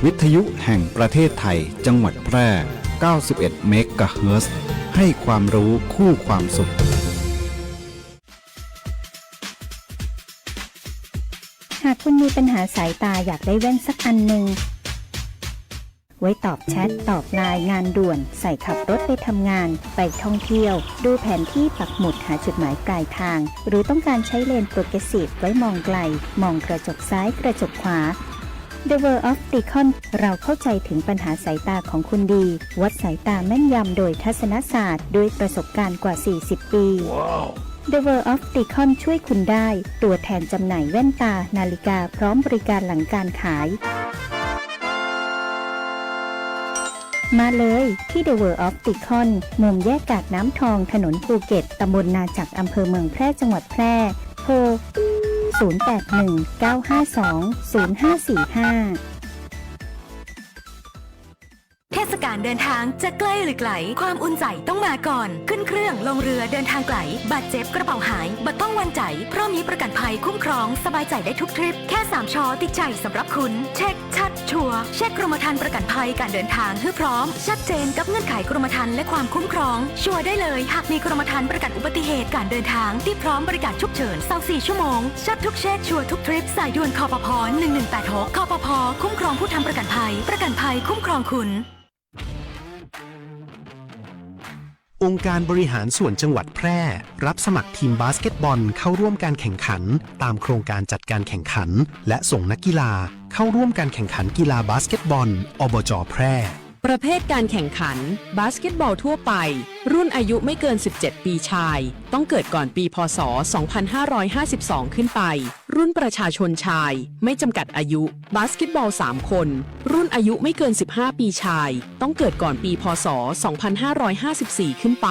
วิทยุแห่งประเทศไทยจังหวัดแพร่ 91 เมกะเฮิรตซ์ ให้ความรู้คู่ความสุขหากคุณมีปัญหาสายตาอยากได้แว่นสักอันหนึ่งไว้ตอบแชทตอบไลน์งานด่วนใส่ขับรถไปทำงานไปท่องเที่ยวดูแผนที่ปักหมุดหาจุดหมายปลายทางหรือต้องการใช้เลนส์โปรเกรสซีฟไว้มองไกลมองกระจกซ้ายกระจกขวา The World of Opticon เราเข้าใจถึงปัญหาสายตาของคุณดีวัดสายตาแม่นยำโดยทัศนศาสตร์ด้วยประสบการณ์กว่า40 ปี The World of Opticon ช่วยคุณได้ตัวแทนจำหน่ายแว่นตานาฬิกาพร้อมบริการหลังการขายมาเลยที่ The World of Opticon มุมแยกกาดน้ำทองถนนภูเก็ตตำบลนาจักอำเภอเมืองแพร่จังหวัดแพร่โทร0819520545เทศกาลเดินทางจะใกล้หรือไกลความอุ่นใจต้องมาก่อนขึ้นเครื่องลงเรือเดินทางไกลบาดเจ็บกระเป๋าหายบัดต้องวันใจเพราะมีประกันภัยคุ้มครองสบายใจได้ทุกทริปแค่3ชอติดใจสำหรับคุณเช็คชัดชัวร์เช็คกรมธรรม์ประกันภัยการเดินทางให้พร้อมชัดเจนกับเงื่อนไขกรมธรรม์และความคุ้มครองชัวร์ได้เลยหากมีกรมธรรม์ประกันอุบัติเหตุการเดินทางที่พร้อมบริการฉุกเฉิน24 ชั่วโมงชัดทุกเช็คชัวร์ทุกทริปสายด่วนคปภ1186คปภคุ้มครองผู้ทำประกันภัยคุ้มครองคุณองค์การบริหารส่วนจังหวัดแพร่รับสมัครทีมบาสเกตบอลเข้าร่วมการแข่งขันตามโครงการจัดการแข่งขันและส่งนักกีฬาเข้าร่วมการแข่งขันกีฬาบาสเกตบอลอบจ.แพร่ประเภทการแข่งขันบาสเกตบอลทั่วไปรุ่นอายุไม่เกิน17ปีชายต้องเกิดก่อนปีพ.ศ. 2552 ขึ้นไปรุ่นประชาชนชายไม่จำกัดอายุบาสเกตบอล3คนรุ่นอายุไม่เกิน15ปีชายต้องเกิดก่อนปีพ.ศ. 2554 ขึ้นไป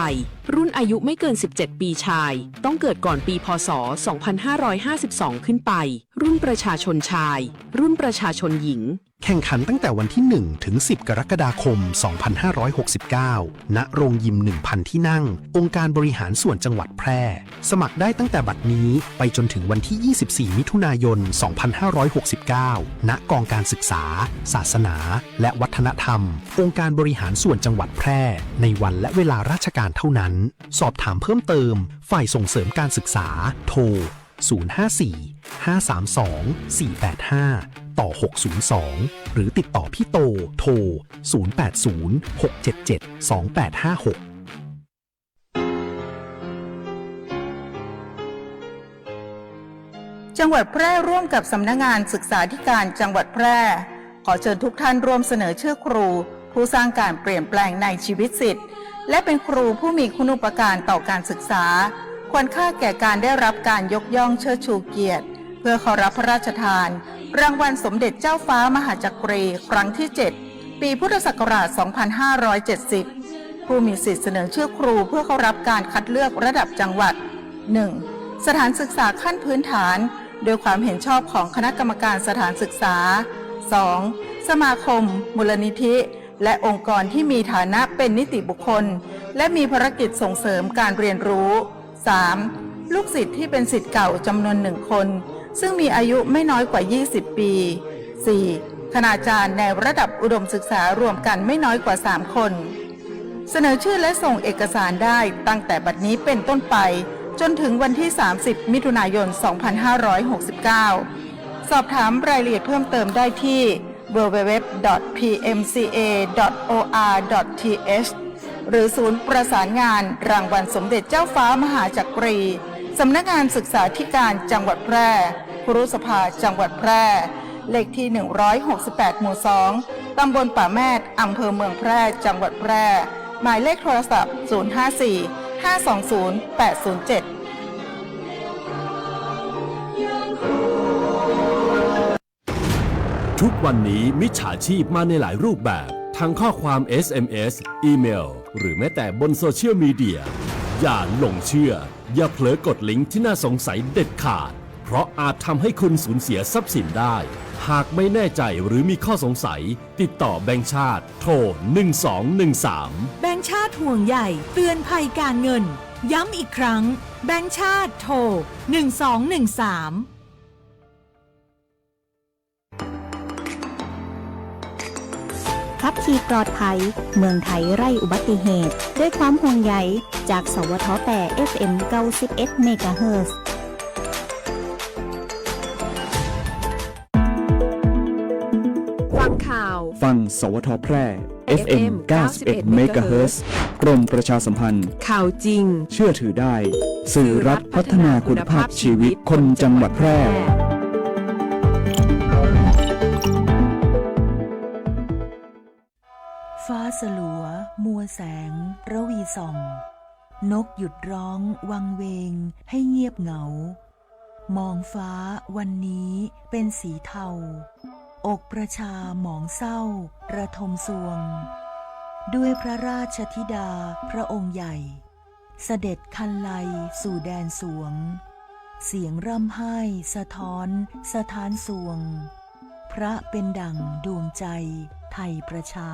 รุ่นอายุไม่เกิน17ปีชายต้องเกิดก่อนปีพ.ศ. 2552 ขึ้นไปรุ่นประชาชนชายรุ่นประชาชนหญิงแข่งขันตั้งแต่วันที่ 1 ถึง 10 กรกฎาคม 2569 ณ โรงยิม 1,000 ที่นั่ง องค์การบริหารส่วนจังหวัดแพร่ สมัครได้ตั้งแต่บัดนี้ไปจนถึงวันที่ 24 มิถุนายน 2569 ณ กองการศึกษา ศาสนา และวัฒนธรรม องค์การบริหารส่วนจังหวัดแพร่ ในวันและเวลาราชการเท่านั้น สอบถามเพิ่มเติม ฝ่ายส่งเสริมการศึกษา โทร 054-532-485 ต่อ 602 หรือติดต่อพี่โต โทร 080-677-2856จังหวัดแพร่ร่วมกับสำนักงานศึกษาธิการจังหวัดแพร่ขอเชิญทุกท่านร่วมเสนอชื่อครูผู้สร้างการเปลี่ยนแปลงในชีวิตศิษย์และเป็นครูผู้มีคุณูปการต่อการศึกษาควรค่าแก่การได้รับการยกย่องเชิดชูเกียรติเพื่อขอรับพระราชทานรางวัลสมเด็จเจ้าฟ้ามหาจักรีครั้งที่ 7 ปีพุทธศักราช 2570 ผู้มีสิทธิเสนอชื่อครูเพื่อเข้ารับการคัดเลือกระดับจังหวัด 1. สถานศึกษาขั้นพื้นฐานโดยความเห็นชอบของคณะกรรมการสถานศึกษา 2. สมาคมมูลนิธิและองค์กรที่มีฐานะเป็นนิติบุคคลและมีภารกิจส่งเสริมการเรียนรู้ 3. ลูกศิษย์ที่เป็นศิษย์เก่าจำนวน1คนซึ่งมีอายุไม่น้อยกว่า20 ปี 4. คณาจารย์ในระดับอุดมศึกษารวมกันไม่น้อยกว่า3คนเสนอชื่อและส่งเอกสารได้ตั้งแต่บัดนี้เป็นต้นไปจนถึงวันที่ 30 มิถุนายน 2569 สอบถามรายละเอียดเพิ่มเติมได้ที่ www.pmca.or.th หรือศูนย์ประสานงานรางวัลสมเด็จเจ้าฟ้ามหาจักรีสำนักงานศึกษาธิการจังหวัดแพร่ครุสภาจังหวัดแพร่เลขที่168หมู่2ตำบลป่าแมดอำเภอเมืองแพร่จังหวัดแพร่หมายเลขโทรศัพท์054-520-807ทุกวันนี้มิจฉาชีพมาในหลายรูปแบบทั้งข้อความ SMS อีเมลหรือแม้แต่บนโซเชียลมีเดียอย่าหลงเชื่ออย่าเผลอกดลิงก์ที่น่าสงสัยเด็ดขาดเพราะอาจทำให้คุณสูญเสียทรัพย์สินได้หากไม่แน่ใจหรือมีข้อสงสัยติดต่อแบงก์ชาติโทร1213แบงก์ชาติห่วงใหญ่เตือนภัยการเงินย้ำอีกครั้งแบงก์ชาติโทร1213 ขับขี่ปลอดภัยเมืองไทยไร้อุบัติเหตุด้วยความห่วงใยจากสวทแต่ FM 91 เมกะเฮิรตซ์ ฟังข่าว ฟังสวทแพร่ FM 91 เมกะเฮิรตซ์กรมประชาสัมพันธ์ ข่าวจริง เชื่อถือได้ สื่อรัฐพัฒนาคุณภาพชีวิตคนจังหวัดแพร่ ฟ้าสลัวมัวแสงระวีส่อง นกหยุดร้องวังเวงให้เงียบเหงา มองฟ้าวันนี้เป็นสีเทา อกประชาหมองเศร้าระทมสวง ด้วยพระราชธิดาพระองค์ใหญ่ เสด็จคันไลสู่แดนสวง เสียงร่ำไห้สะท้อนสถานสวง พระเป็นดั่งดวงใจไทยประชา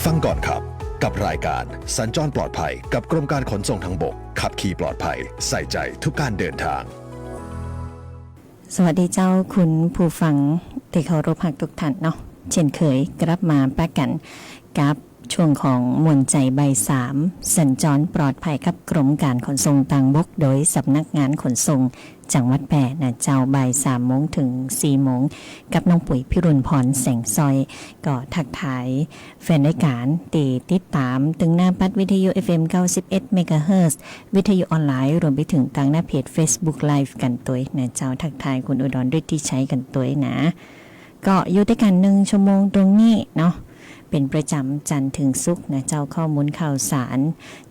ฟังก่อนขับกับรายการสัญจรปลอดภัยกับกรมการขนส่งทางบกขับขี่ปลอดภัยใส่ใจทุกการเดินทาง สวัสดีเจ้าคุณผู้ฟังที่เคารพทุกท่านเนาะเช่นเคยกลับมาปะกันกับช่วงของมวลใจใบ3สัญจรปลอดภัยกับกรมการขนส่งทางบกโดยสำนักงานขนส่งจังหวัดแพร่นะเจ้าบ่าย3โมงถึง4โมงกับน้องปุ๋ยพิรุณพรแสงซอยก็ทักทายแฟนรายการติดตามตึงหน้าปัดวิทยุ FM 91 เมกะเฮิรตซ์วิทยุออนไลน์รวมไปถึงทางหน้าเพจ Facebook Live กันตัวนะเจ้าทักทายคุณอุดรด้วยที่ใช้กันตัวนะก็อยู่ด้วยกัน1ชั่วโมงตรงนี้เนาะเป็นประจำจันทร์ถึงศุกร์นะเจ้าข้อมูลข่าวสาร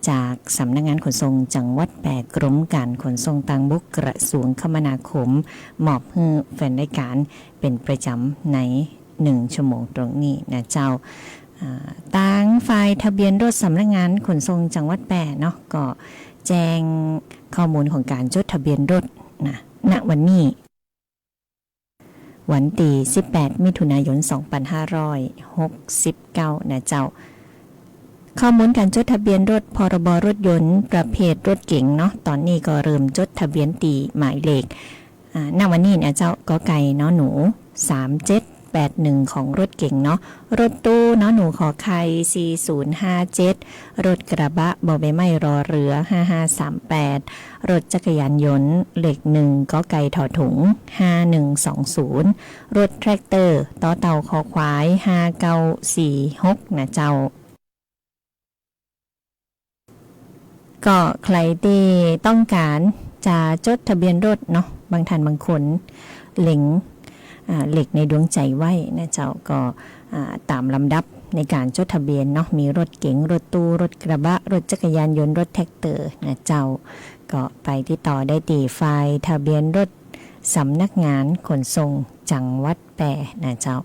จากสำนักงานขนส่งจังหวัดแพร่กรมการขนส่งทางบกกระทรวงคมนาคมมอบให้แฟนรายการเป็นประจำใน1ชั่วโมงตรงนี้นะเจ้าต่างฝ่ายทะเบียนรถสำนักงานขนส่งจังหวัดแพร่เนาะก็แจ้งข้อมูลของการจดทะเบียนรถนะณวันนี้วันที่18 มิถุนายน 2569 นะเจ้าข้อมูลการจดทะเบียนรถพรบรถยนต์ประเภทรถเก๋งเนาะตอนนี้ก็เริ่มจดทะเบียนตีหมายเลขณวันนี้นะเจ้าก็ไก่เนาะหนู3781ของรถเก๋งเนาะรถตู้เนาะหนูขอไข่4057รถกระบะบอใบไม้รอเรือ5538รถจักรยานยนต์เลข1ก็ไก่ถอถุง5120รถแทรกเตอร์ต่อเต่าคอควาย5946นะเจ้าก็ใครที่ต้องการจะจดทะเบียนรถเนาะบางท่านบางคนเหล็กในดวงใจไว้นะเจ้าก็ตามลำดับในการจดทะเบียนเนาะมีรถเก๋งรถตู้รถกระบะรถจักรยานยนต์รถแท็กเตอร์นะเจ้าก็ไปติดต่อได้ที่ฝ่ายทะเบียนรถสำนักงานขนส่งจังหวัดแพร่นะเจ้า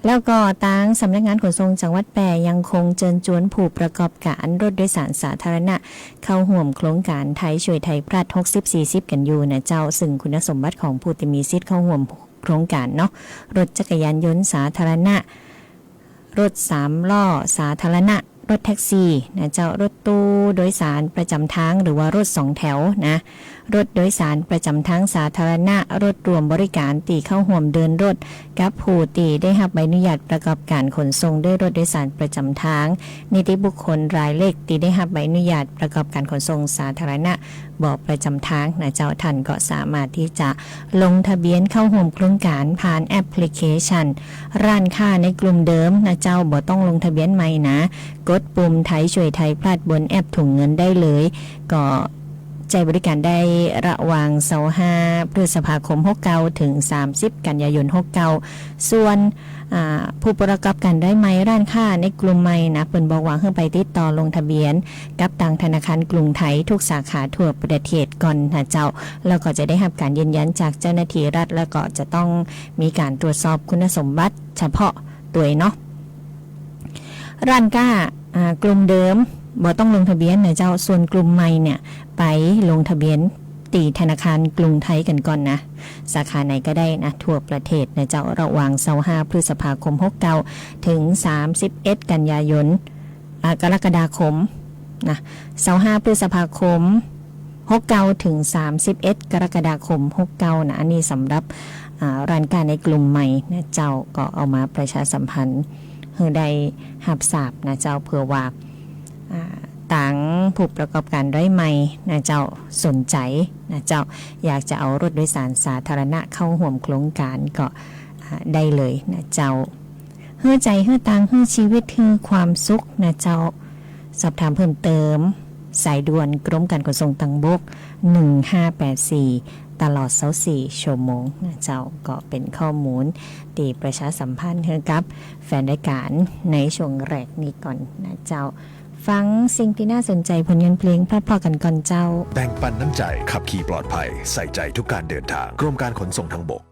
แล้วก็ทางสำนักงานขนส่งจังหวัดแพร่ยังคงเชิญชวนผู้ประกอบการรถโดยสารสาธารณะเข้าร่วมโครงการไทยช่วยไทยพลัด60-40กันอยู่นะเจ้าซึ่งคุณสมบัติของผู้ที่มีสิทธิ์เข้าร่วมโครงการเนาะรถจักรยานยนต์สาธารณะรถ3ล้อสาธารณะรถแท็กซี่นะเจ้ารถตู้โดยสารประจำทางหรือว่ารถ2แถวนะรถโดยสารประจำทางสาธารณะรถรวมบริการตีเข้าห่วมเดินรถกับผู้ตีได้รับใบอนุญาตประกอบการขนส่งด้วยรถโดยสารประจำทางนิติบุคคลรายเล็กตีได้รับใบอนุญาตประกอบการขนส่งสาธารณะบอกประจำทางนะเจ้าท่านก็สามารถที่จะลงทะเบียนเข้าร่วมโครงการผ่านแอปพลิเคชันร้านค้าในกลุ่มเดิมนะเจ้าบ่ต้องลงทะเบียนใหม่นะกดปุ่มไทยช่วยไทยพลัดบนแอปถุงเงินได้เลยก็ใจบริการได้ระหว่าง25 พฤษภาคม69ถึง30 กันยายน69ส่วนผู้ประกอบการได้ไหมร้านค้าในกลุ่มใหม่นะเปิ่นบอกว่าเพิ่งไปติดต่อลงทะเบียนกับทางธนาคารกรุงไทยทุกสาขาทั่วประเทศก่อนนะเจ้าแล้วก็จะได้รับการยืนยันจากเจ้าหน้าที่รัฐแล้วก็จะต้องมีการตรวจสอบคุณสมบัติเฉพาะตัวเนาะร้านค้ากลุ่มเดิมบ่ต้องลงทะเบียนนะเจ้าส่วนกลุ่มใหม่เนี่ยไปลงทะเบียนตีธนาคารกรุงไทยกันก่อนนะสาขาไหนก็ได้นะทั่วประเทศนะเจ้าระหว่าง25 พฤษภาคม69ถึง31 กันยายนกรกฎาคมนะ25 พฤษภาคม69ถึง31 กรกฎาคม69นะอันนี้สำหรับร้านค้าในกลุ่มใหม่นะเจ้าก็เอามาประชาสัมพันธ์ให้ได้รับทราบนะเจ้าเพื่อว่าต่างผู้ประกอบการได้ใหม่นะเจ้าสนใจนะเจ้าอยากจะเอารถโดยสารสาธารณะเข้าร่วมโครงการก็ได้เลยนะเจ้าเฮือใจเฮือตังเฮือชีวิตเฮือความสุขนะเจ้าสอบถามเพิ่มเติมสายด่วนกรมการขนส่งทางบก1584ตลอด24ชั่วโมงนะเจ้าก็เป็นข้อมูลที่ประชาสัมพันธ์ให้กับแฟนรายการในช่วงแรกนี้ก่อนนะเจ้าฟังสิ่งที่น่าสนใจผลงานเพลงพลอดๆกันก่อนเจ้าแบ่งปันน้ำใจขับขี่ปลอดภัยใส่ใจทุกการเดินทางกรมการขนส่งทางบก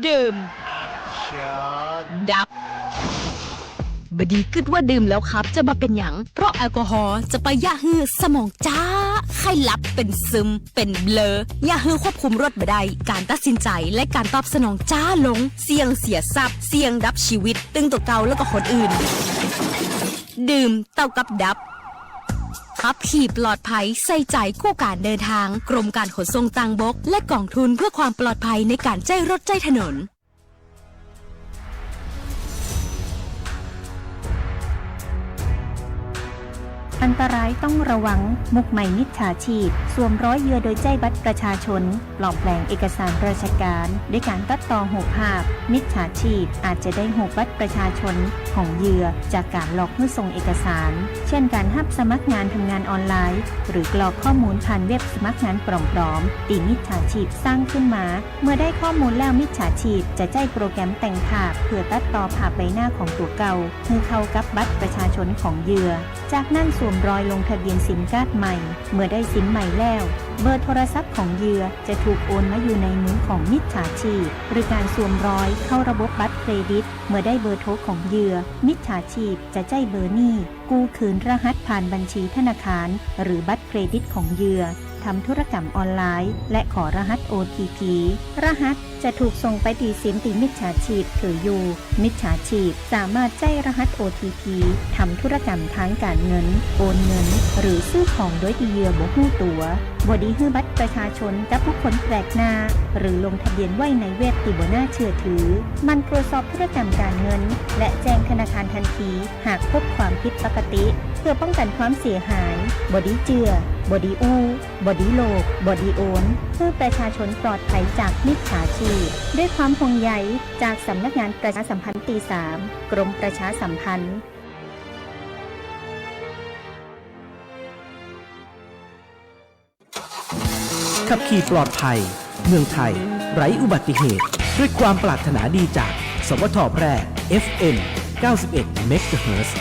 ดื่มดับ บดีคิดว่าดื่มแล้วครับจะมาเป็นหยังเพราะแอลกอฮอล์จะไปย่าฮือสมองจ้าไข้หลับเป็นซึมเป็นเบลอย่าฮือควบคุมรถบ่ได้การตัดสินใจและการตอบสนองจ้าลงเสี่ยงเสียทรัพย์เสี่ยงดับชีวิตตึงตัวเก่าแล้วก็คนอื่น ดื่มเท่ากับดับขับขี่ปลอดภัยใส่ใจคู่การเดินทางกรมการขนส่งทางบกและกองทุนเพื่อความปลอดภัยในการใช้รถใช้ถนน อันตรายต้องระวังมุกใหม่มิจฉาชีพสวมร้อยเหยื่อโดยใจบัตรประชาชนปลอมแปลงเอกสารราชการด้วยการตัดต่อหูภาพมิจฉาชีพอาจจะได้หูบัตรประชาชนของเหยื่อจากการหลอกเมื่อส่งเอกสารเช่นการรับสมัครงานทำงานออนไลน์หรือกรอกข้อมูลผ่านเว็บสมัครงานปลอมๆที่มิจฉาชีพสร้างขึ้นมาเมื่อได้ข้อมูลแล้วมิจฉาชีพจะใช้โปรแกรมแต่งภาพเพื่อตัดต่อภาพใบหน้าของตัวเก่าเพื่อเข้ากับบัตรประชาชนของเหยื่อจากนั้นสวมรอยลงทะเบียนซิมการ์ดใหม่เมื่อได้ซิมใหม่แล้วเบอร์โทรศัพท์ของเหยื่อจะถูกโอนมาอยู่ในมือของมิจฉาชีพหรือการสวมรอยเข้าระบบบัตรเครดิตเมื่อได้เบอร์โทรของเหยื่อมิจฉาชีพจะใช้เบอร์นี้กู้คืนรหัสผ่านบัญชีธนาคารหรือบัตรเครดิตของเหยื่อทำธุรกรรมออนไลน์และขอรหัส OTP รหัสจะถูกส่งไปที่ซิมที่มิจฉาชีพถืออยู่มิจฉาชีพสามารถใช้รหัส OTP ทำธุรกรรมทางการเงินโอนเงินหรือซื้อของโดยที่เหยื่อบ่ฮู้ตัวบ่ได้ฮื้อบัตรประชาชนกับผู้คนแปลกหน้าหรือลงทะเบียนไว้ในเว็บที่บ่น่าเชื่อถือมันตรวจสอบธุรกรรมการเงินและแจ้งธนาคารทันทีหากพบความผิดปกติเพื่อป้องกันความเสียหายบ่ได้เจือบอดี้อู้บอดี้โลกบอดี้โอนเพื่อประชาชนปลอดภัยจากมิจฉาชีพด้วยความห่วงใยจากสำนักงานประชาสัมพันธ์ปี 3 กรมประชาสัมพันธ์ ขับขี่ปลอดภัยเมืองไทยไร้อุบัติเหตุด้วยความปรารถนาดีจากสวทแพร่ FM 91 MHz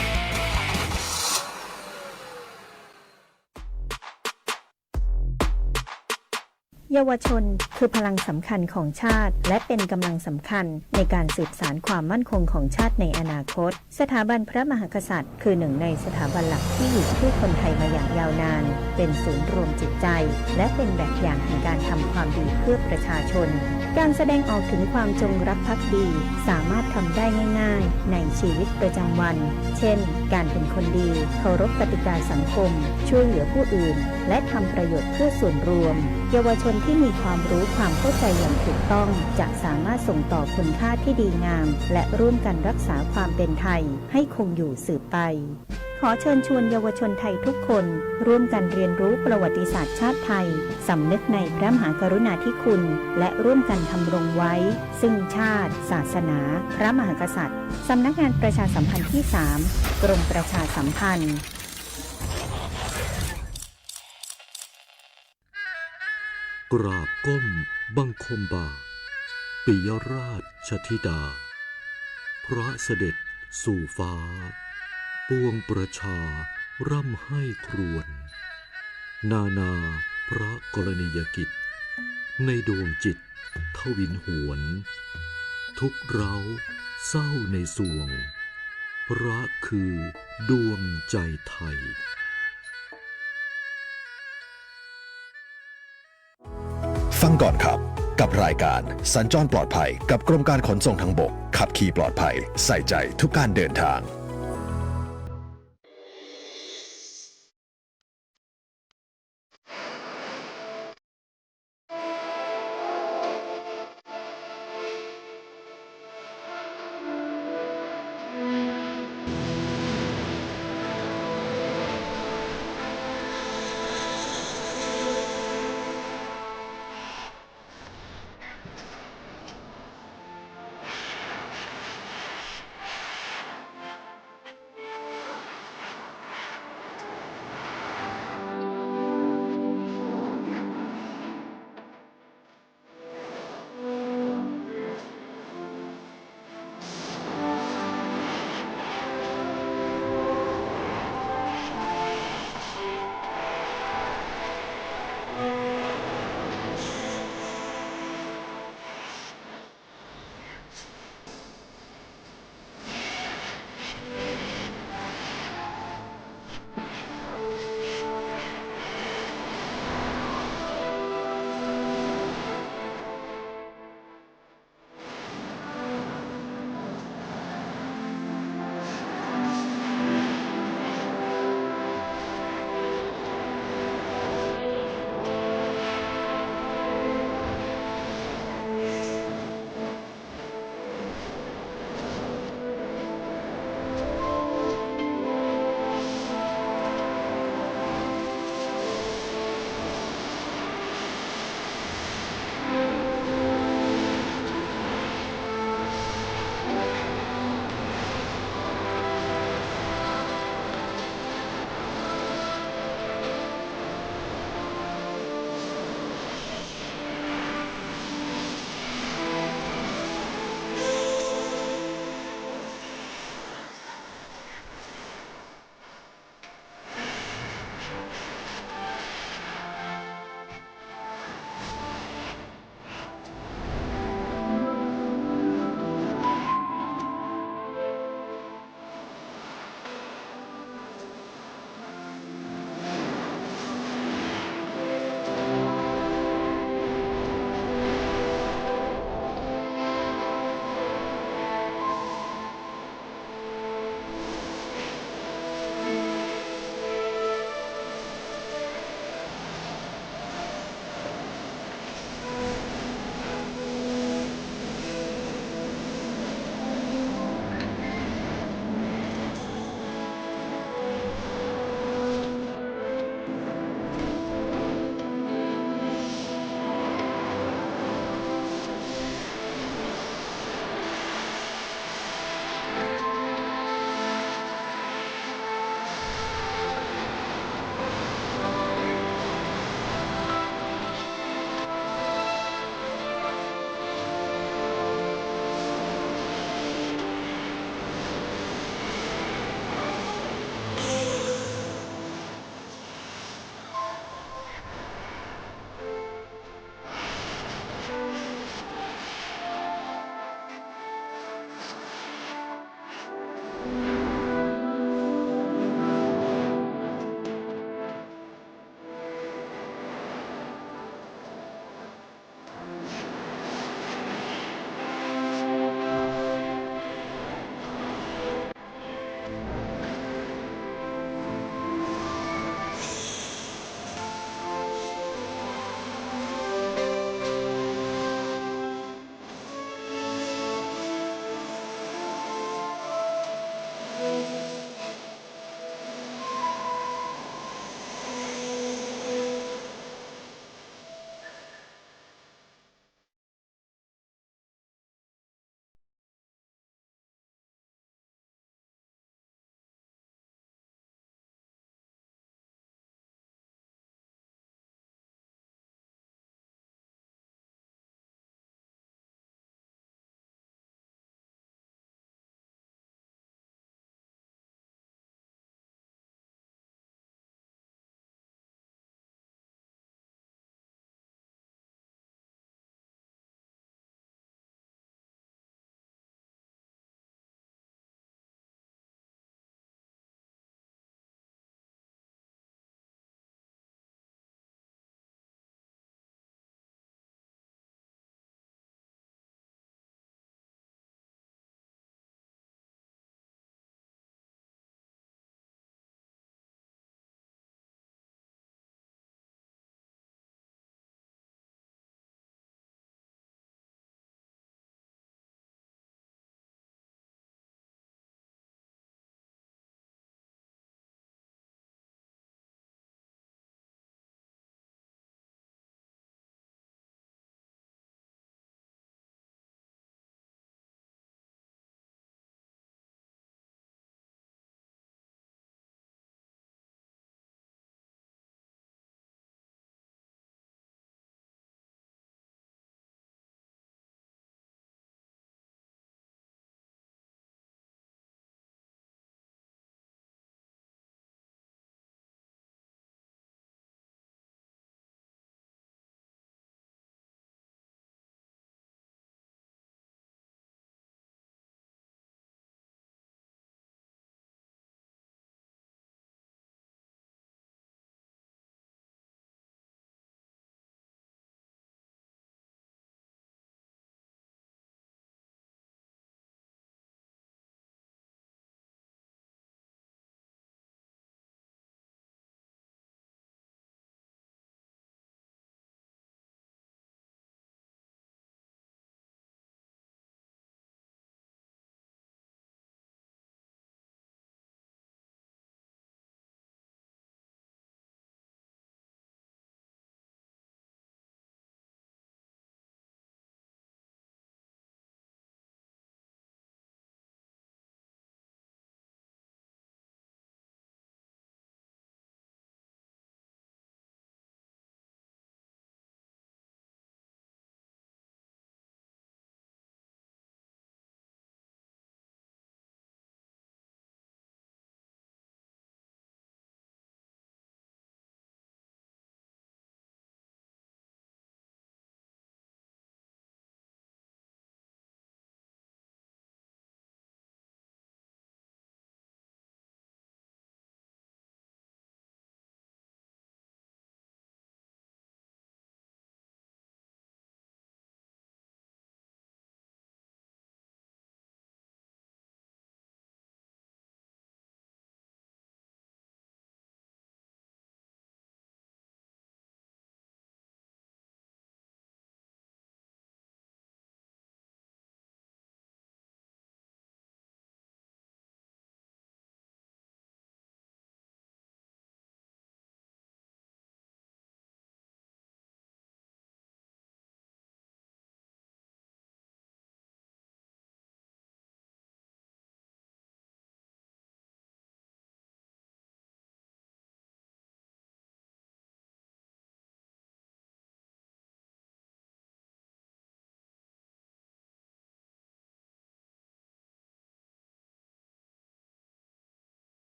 เยาวชนคือพลังสำคัญของชาติและเป็นกำลังสำคัญในการสืบสานความมั่นคงของชาติในอนาคตสถาบันพระมหากษัตริย์คือหนึ่งในสถาบันหลักที่อยู่คู่คนไทยมาอย่างยาวนานเป็นศูนย์รวมจิตใจและเป็นแบบอย่างแห่งการทำความดีเพื่อประชาชนการแสดงออกถึงความจงรักภักดีสามารถทำได้ง่ายๆในชีวิตประจำวันเช่นการเป็นคนดีเคารพกติกาสังคมช่วยเหลือผู้อื่นและทำประโยชน์เพื่อส่วนรวมเยาวชนที่มีความรู้ความเข้าใจอย่างถูกต้องจะสามารถส่งต่อคุณค่าที่ดีงามและร่วมกันรักษาความเป็นไทยให้คงอยู่สืบไปขอเชิญชวนเยาวชนไทยทุกคนร่วมกันเรียนรู้ประวัติศาสตร์ชาติไทยสำนึกในพระมหากรุณาธิคุณและร่วมกันทำรงไว้ซึ่งชาติศาสนาพระมหากษัตริย์สำนักงานประชาสัมพันธ์ที่ 3 กรมประชาสัมพันธ์กราบก้มบังคมบาทปิยราชธิดาพระเสด็จสู่ฟ้าปวงประชาร่ำให้ครวญนานาพระกรณียกิจในดวงจิตทวินหวนทุกเร้าเศร้าในสวงพระคือดวงใจไทยฟังก่อนขับกับรายการสัญจรปลอดภัยกับกรมการขนส่งทางบกขับขี่ปลอดภัยใส่ใจทุกการเดินทาง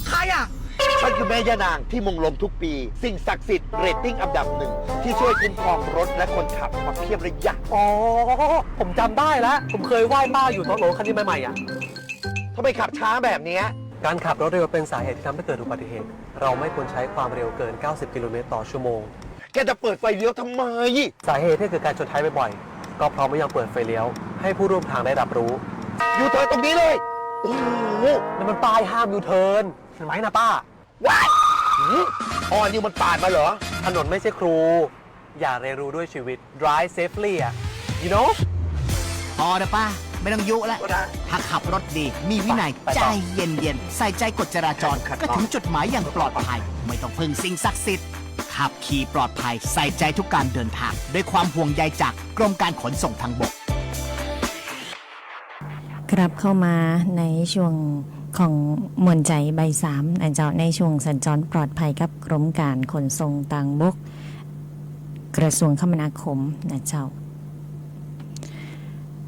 ใครอ่ะฉันคือแม่ย่านางที่มงลมทุกปี สิ่งศักดิ์สิทธิ์เรตติ้งอันดับหนึ่งที่ช่วยคุ้มครองรถและคนขับมาเพียบระยะอ๋อผมจำได้แล้วผมเคยไหว้ป้าอยู่ตอนโหลคันนี้ใหม่ๆอ่ะทำไมขับช้าแบบนี้การขับรถเร็วเป็นสาเหตุที่ทำให้เกิดอุบัติเหตุเราไม่ควรใช้ความเร็วเกิน90กิโลเมตรต่อชั่วโมงแกจะเปิดไฟเลี้ยวทำไมสาเหตุที่เกิดการชนท้ายบ่อยๆก็เพราะไม่ยอมเปิดไฟเลี้ยวให้ผู้ร่วมทางได้รับรู้ยูเทิร์นตรงนี้เลยโอ้โหนั่นมันป้ายห้ามยูเทิร์นเห็นไหมนะป้าว้ายอ๋อนี่มันปาดมาเหรอถนนไม่ใช่ครูอย่าเรียนรู้ด้วยชีวิต drive safely อ่ะ you know พอนะป้าไม่ต้องยุแล้วถ้าขับรถดีมีวินัยใจเย็นๆใส่ใจกฎจราจรก็ถึงจุดหมายอย่างปลอดภัยไม่ต้องพึ่งสิ่งศักดิ์สิทธิ์ขับขี่ปลอดภัยใส่ใจทุกการเดินทางด้วยความห่วงใยจากกรมการขนส่งทางบกกลับเข้ามาในช่วงของมวลใจใบ3นะเจ้าในช่วงสัญจรปลอดภัยกับกรมการขนส่งทางบกกระทรวงคมนาคมนะเจ้า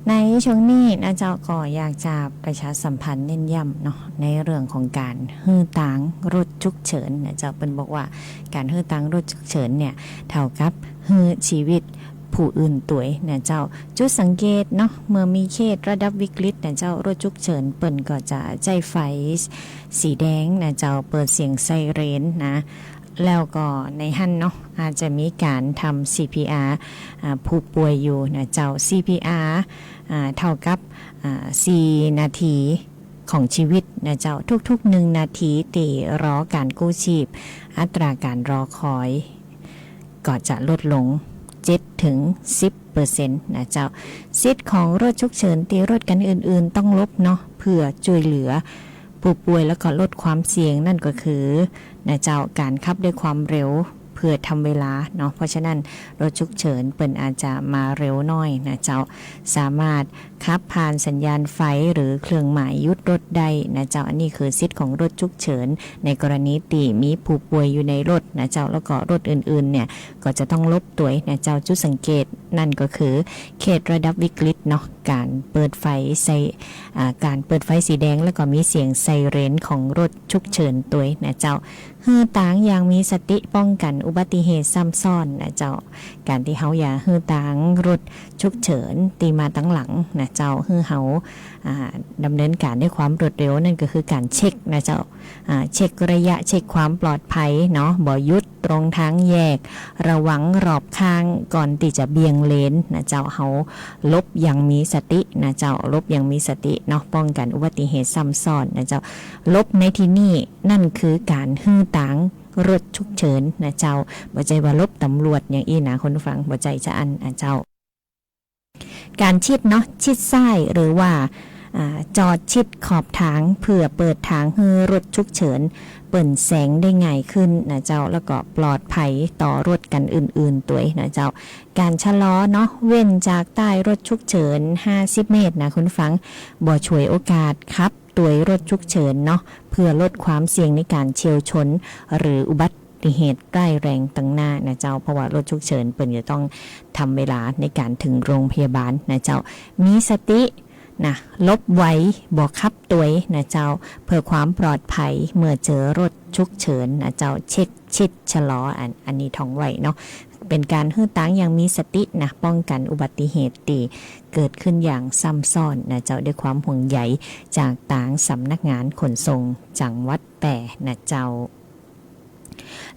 ในช่วงนี้นะเจ้าก็อยากจะประชาสัมพันธ์เน้นย้ำเนาะในเรื่องของการฮื้อตางรถฉุกเฉินนะเจ้าเป็นบอกว่าการฮื้อตางรถฉุกเฉินเนี่ยเท่ากับฮื้อชีวิตผู้อื่นตัวยนะเจ้าจุดสังเกตเนาะเมื่อมีเขตระดับวิกฤตนะเจ้ารถฉุกเฉินเปิ่นก็จะใจไฟสีแดงนะเจ้าเปิดเสียงไซเรนนะแล้วก็ในหั่นเนาะอาจจะมีการทำ CPR ผู้ป่วยอยู่นะเจ้า CPR เท่ากับ4 นาทีของชีวิตนะเจ้าทุกๆ1 นาทีตีรอการกู้ชีพอัตราการรอคอยก็จะลดลง7-10% นะเจ้าสิทธิ์ของรถฉุกเฉินตีรถกันอื่นๆต้องลบเนาะเพื่อช่วยเหลือผู้ป่วยแล้วก็ลดความเสี่ยงนั่นก็คือนะเจ้าการขับด้วยความเร็วเพื่อทำเวลาเนาะเพราะฉะนั้นรถฉุกเฉินเปิ่นอาจจะมาเร็วน้อยนะเจ้าสามารถขับผ่านสัญญาณไฟหรือเครื่องหมายหยุดรถได้นะเจ้าอันนี้คือสิทธิ์ของรถฉุกเฉินในกรณีที่มีผู้ป่วยอยู่ในรถนะเจ้าแล้วก็รถอื่นๆเนี่ยก็จะต้องลบตัวนะเจ้าจุดสังเกตนั่นก็คือเขตระดับวิกฤตเนาะการเปิดไฟการเปิดไฟสีแดงแล้วก็มีเสียงไซเรนของรถฉุกเฉินตัวนะเจ้าฮือตางอย่างมีสติป้องกันอุบัติเหตุซ้ำซ้อนนะเจ้าการที่เฮาอย่าฮือตางรถฉุกเฉินตีมาตั้งหลังนะเจ้าฮือเฮาดำเนินการด้วยความรวดเร็วนั่นก็คือการเช็คนะเจ้าเช็คระยะเช็คความปลอดภัยเนาะบ่หยุดตรงทางแยกระวังรอบข้างก่อนที่จะเบี่ยงเลนนะเจ้าเฮาลบอย่างมีสตินะเจ้าลบอย่างมีสติเนาะป้องกันอุบัติเหตุซ้ำซ้อนนะเจ้าลบในที่นี้นั่นคือการฮือตางรถฉุกเฉินนะเจ้าบ่ใจว่าลบตำรวจอย่างอีนะคนฟังบ่ใจจะอันเจ้าการชิดเนาะชิดซ้ายหรือว่าจอดชิดขอบทางเพื่อเปิดทางให้รถฉุกเฉินเปิ่นแสงได้ง่ายขึ้นนะเจ้าแล้วก็ปลอดภัยต่อรถกันอื่นๆตัวนะเจ้าการชะลอเนาะเว้นจากใต้รถฉุกเฉิน50 เมตรนะคุณฟังบ่ช่วยโอกาสครับตัวรถฉุกเฉินเนาะเพื่อลดความเสี่ยงในการเฉียวชนหรืออุบัติเหตุร้ายแรงต่างหน้านะเจ้าเพราะว่ารถฉุกเฉินเปิ่นจะต้องทำเวลาในการถึงโรงพยาบาลนะเจ้ามีสตินะลบไว้บอกขับตัวนะเจ้าเพื่อความปลอดภัยเมื่อเจอรถฉุกเฉินนะเจ้าเช็คชิดชะลออันนี้ท่องไว้เนาะเป็นการฮื้อตางอย่างมีสตินะป้องกันอุบัติเหตุที่เกิดขึ้นอย่างซ้ำซ้อนนะเจ้าด้วยความห่วงใยจากทางสำนักงานขนส่งจังหวัดแปร่นะเจ้า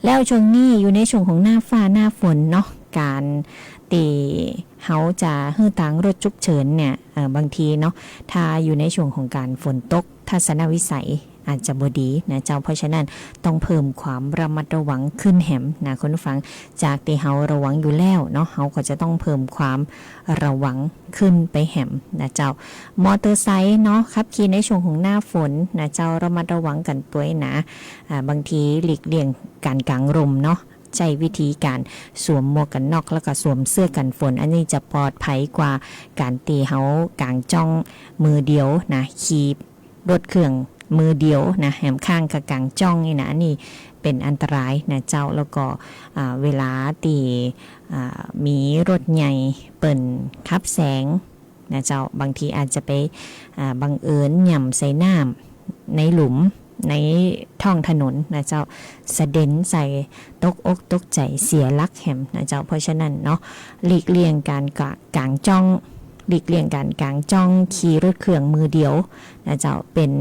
แล้วช่วงนี้อยู่ในช่วงของหน้าฟ้าหน้าฝนเนาะการตีเฮาจะฮื้อตางรถฉุกเฉินเนี่ยบางทีเนาะถ้าอยู่ในช่วงของการฝนตกทัศนวิสัยอาจจะบ่ดีนะเจ้าเพราะฉะนั้นต้องเพิ่มความระมัดระวังขึ้นแหมนะคุณผู้ฟังจากที่เฮาระวังอยู่แล้วเนาะเฮาก็จะต้องเพิ่มความระวังขึ้นไปแหมนะเจ้ามอเตอร์ไซค์เนาะขับขี่ในช่วงของหน้าฝนนะเจ้าระมัดระวังกันตัวนะบางทีหลีกเลี่ยงการกางร่มเนาะใช้วิธีการสวมหมวกกันน็อกแล้วก็สวมเสื้อกันฝนอันนี้จะปลอดภัยกว่าการตีเฮากางจ้องมือเดียวนะขี่รถเครื่องมือเดียวนะแหมข้างกับกางจ้องนี่นะนี่เป็นอันตรายนะเจ้าแล้วก็เวลาตีมีรถใหญ่เปิ่นขับแสงนะเจ้าบางทีอาจจะไปบังเอิญหย่ำใส่น้ำในหลุม ในท้องถนนนะเจ้าสะเด็นใส่ตกอกตกใจเสียลักแหมนะเจ้าเพราะฉะนั้นเนาะหลีกเลี่ยงการกางจ้องหลีกเลี่ยงการกางจ้องขี่รถเครื่องมือเดียวนะเจ้าเป็น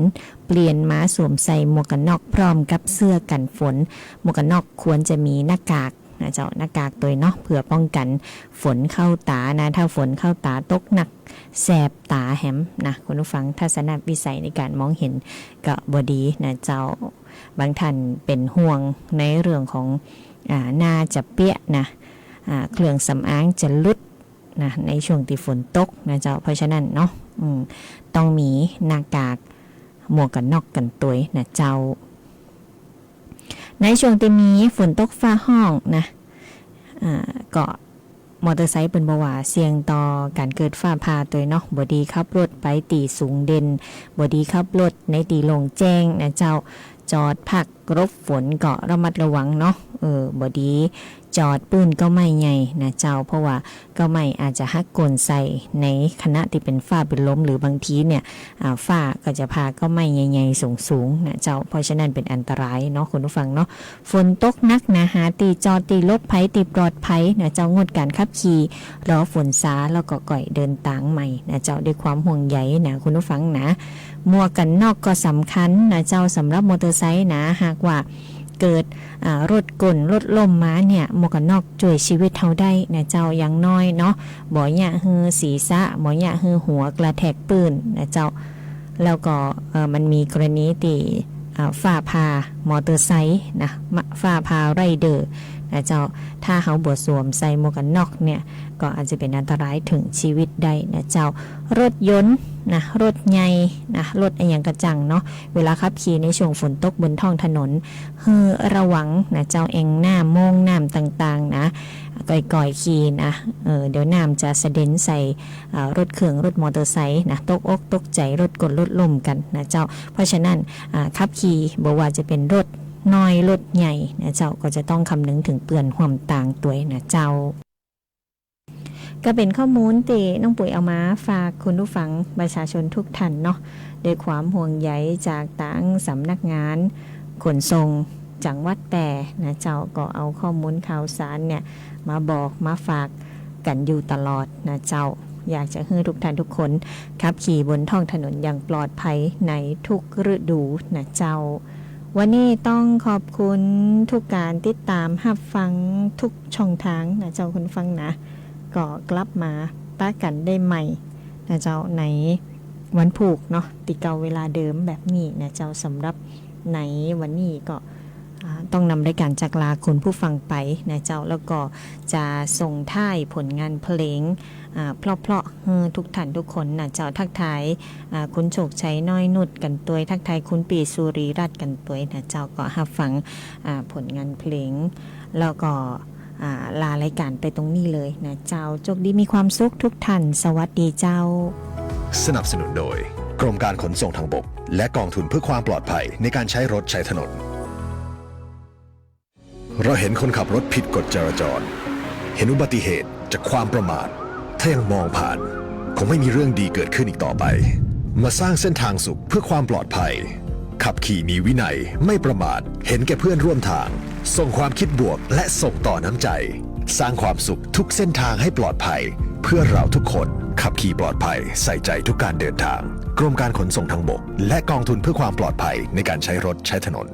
เปลี่ยนมาสวมใส่หมวกกันน็อกพร้อมกับเสื้อกันฝนหมวกกันน็อกควรจะมีหน้ากากนะเจ้าหน้ากากตัวเนาะเพื่อป้องกันฝนเข้าตานะถ้าฝนเข้าตาตกหนักแสบตาแหมนะคุณผู้ฟังทัศนวิสัยในการมองเห็นก็บ่ดีนะเจ้าบางท่านเป็นห่วงในเรื่องของหน้าจะเปียกนะเครื่องสำอางจะลุดนะในช่วงที่ฝนตกนะเจ้าเพราะฉะนั้นเนาะต้องมีหน้ากากหมวกกันน็อกกันตัวนะเจ้าในช่วงที่มีฝนตกฟ้าห้องนะก็มอเตอร์ไซค์เป็นบ่ว่าเสี่ยงต่อการเกิดฟ้าผ่าตัวเนาะบ่ดีขับรถไปตีสูงเด่นบ่ดีขับรถในตีโล่งแจ้งนะเจ้าจอดพักรบฝนก็ระมัดระวังเนาะบ่ดีจอดปืนก็ไม่ใหญ่นะเจ้าเพราะว่าก็ไม่อาจจะหักกลใส่ในขณะที่เป็นฟ้าเป็นลมหรือบางทีเนี่ยฟ้าก็จะพาก็ไม่ใหญ่ๆสูงๆนะเจ้าเพราะฉะนั้นเป็นอันตรายเนาะคุณผู้ฟังเนาะฝนตกนักนะหาตีจอดตีลบภัยตีปลอดภัยนะเจ้างดการขับขี่รอฝนซาแล้วก็ก่อยเดินทางใหม่นะเจ้าด้วยความห่วงใยนะคุณผู้ฟังนะหมวกกันน็อกก็สำคัญนะเจ้าสำหรับมอเตอร์ไซค์นะหากว่าเกิดรถกลรถล่มมาเนี่ยหมวกกันน็อกช่วยชีวิตเฮาได้นะเจ้าอย่างน้อยเนาะบ่อย่าฮือศีรษะบ่อย่าฮือหัวกระแทกปืนนะเจ้าแล้วก็มันมีกรณีที่ฝ่าพามอเตอร์ไซค์นะฝ่าพาไรเดอร์นะเจ้าถ้าเฮาบ่สวมใส่หมวกกันน็อกเนี่ยก็อาจจะเป็นอันตรายถึงชีวิตได้นะเจ้ารถยนต์นะรถใหญ่นะรถอะไรอย่างกระจังเนาะเวลาขับขี่ในช่วงฝนตกบนท้องถนนระวังนะเจ้าเองน้ำโมงน้ำต่างๆนะก่อยขี่นะเดี๋ยวน้ำจะสะเด็นใส่รถเครื่องรถมอเตอร์ไซค์นะตกอกตกใจรถกดรถล่มกันนะเจ้าเพราะฉะนั้นขับขี่บอกว่าจะเป็นรถน้อยรถใหญ่นะเจ้าก็จะต้องคำนึงถึงเปื่อนความต่างตัวนะเจ้าก็เป็นข้อมูลที่น้องปุ๋ยเอามาฝากคุณผู้ฟังประชาชนทุกท่านเนาะด้วยความห่วงใยจากต่างสำนักงานขนส่งจังหวัดแปรนะเจ้าก็เอาข้อมูลข่าวสารเนี่ยมาบอกมาฝากกันอยู่ตลอดนะเจ้าอยากจะให้ทุกท่านทุกคนขับขี่บนท้องถนนอย่างปลอดภัยในทุกฤดูนะเจ้าวันนี้ต้องขอบคุณทุกการติดตามรับฟังทุกช่องทางนะเจ้าคุณฟังนะก็กลับมาป้ากันได้ใหม่นะเจ้าในวันผูกเนาะติเก่าเวลาเดิมแบบนี้นะเจ้าสำหรับในวันนี้ก็ต้องนำรายการจากลาคุณผู้ฟังไปนะเจ้าแล้วก็จะส่งท้ายผลงานเพลงเพราะทุกท่านทุกคนนะเจ้าทักทายคุณโชคชัยน้อยนุดกันตัวทักทายคุณปีสุรีรัตน์กันตัวนะเจ้าก็รับฟังผลงานเพลงแล้วก็ลารายการไปตรงนี้เลยนะเจ้าโชคดีมีความสุขทุกท่านสวัสดีเจ้าสนับสนุนโดยกรมการขนส่งทางบกและกองทุนเพื่อความปลอดภัยในการใช้รถใช้ถนนเราเห็นคนขับรถผิดกฎจราจรเห็นอุบัติเหตุจากความประมาทถ้ายังมองผ่านคงไม่มีเรื่องดีเกิดขึ้นอีกต่อไปมาสร้างเส้นทางสุขเพื่อความปลอดภัยขับขี่มีวินัยไม่ประมาทเห็นแก่เพื่อนร่วมทางส่งความคิดบวกและส่งต่อน้ำใจสร้างความสุขทุกเส้นทางให้ปลอดภัยเพื่อเราทุกคนขับขี่ปลอดภัยใส่ใจทุกการเดินทางกรมการขนส่งทางบกและกองทุนเพื่อความปลอดภัยในการใช้รถใช้ถนน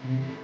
Thank